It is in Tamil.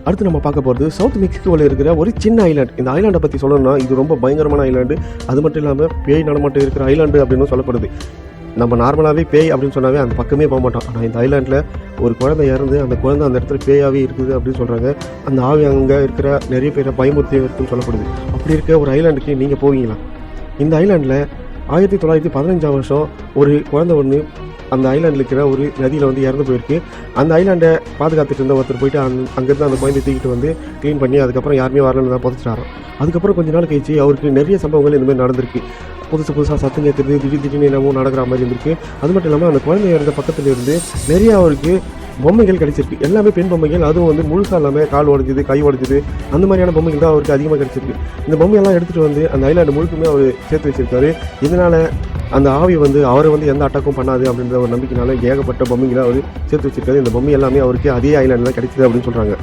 அடுத்து நம்ம பார்க்க போகிறது சவுத் மெக்சிகோவில் இருக்கிற ஒரு சின்ன ஐலாண்ட். இந்த ஐலாண்டை பற்றி சொல்லணும்னா இது ரொம்ப பயங்கரமான ஐலாண்டு. அது மட்டும் இல்லாமல் பேய் நடமாட்டம் இருக்கிற ஐலாண்டு அப்படின்னு சொல்லப்படுது. நம்ம நார்மலாகவே பேய் அப்படின்னு சொன்னாவே அந்த பக்கமே போக மாட்டோம். ஆனால் இந்த ஐலாண்டில் ஒரு குழந்தை இறந்து அந்த குழந்தை அந்த இடத்துல பேயாகவே இருக்குது அப்படின்னு சொல்கிறாங்க. அந்த ஆவி அங்கே இருக்கிற நிறைய பேரை பயமுறுத்தி இருக்குன்னு சொல்லப்படுது. அப்படி இருக்க ஒரு ஐலாண்டுக்கு நீங்கள் போவீங்களா? இந்த ஐலாண்டில் 1915 வருஷம் ஒரு குழந்தை ஒன்று அந்த ஐலாண்டில் இருக்கிற ஒரு நதியில் வந்து இறந்து போயிருக்கு. அந்த ஐலாண்டை பாதுகாத்துட்டு இருந்த ஒருத்தர் போயிட்டு அங்கேருந்து அந்த குழந்தைய தூக்கிட்டு வந்து க்ளீன் பண்ணி அதுக்கப்புறம் யாருமே வரலன்னு தான் புதைச்சிட்டாராம். அதுக்கப்புறம் கொஞ்ச நாள் கழிச்சு அவருக்கு நிறைய சம்பவங்கள் இந்த மாதிரி நடந்திருக்கு. புதுசாக சத்தம் கேட்குறது, திடீர்னு என்னமோ நடக்கிற மாதிரி இருந்திருக்கு. அது மட்டும் இல்லாமல் அந்த குழந்தை இறந்த பக்கத்தில் இருந்து நிறைய அவருக்கு பொம்மைகள் கிடைச்சிருக்கு. எல்லாமே பெண் பொம்மைகள். அதுவும் வந்து முழுசாக இல்லாமல் கால் உடைஞ்சிது, கை உடைஞ்சிது, அந்த மாதிரியான பொம்மைகள் தான் அவருக்கு அதிகமாக கிடைச்சிருக்கு. இந்த பொம்மையெல்லாம் எடுத்துகிட்டு வந்து அந்த ஐலாண்டு முழுக்குமே அவர் சேர்த்து வச்சிருக்காரு. இதனால் அந்த ஆவி வந்து அவரை வந்து எந்த அட்டாக்கும் பண்ணாது அப்படின்ற ஒரு நம்பிக்கைனால ஏகப்பட்ட பொம்மைகளை அவர் சேர்த்து வச்சிருக்காரு. இந்த பொம்மை எல்லாமே அவருக்கு அதே ஐலாண்டில் கிடைச்சிது அப்படின்னு சொல்கிறாங்க.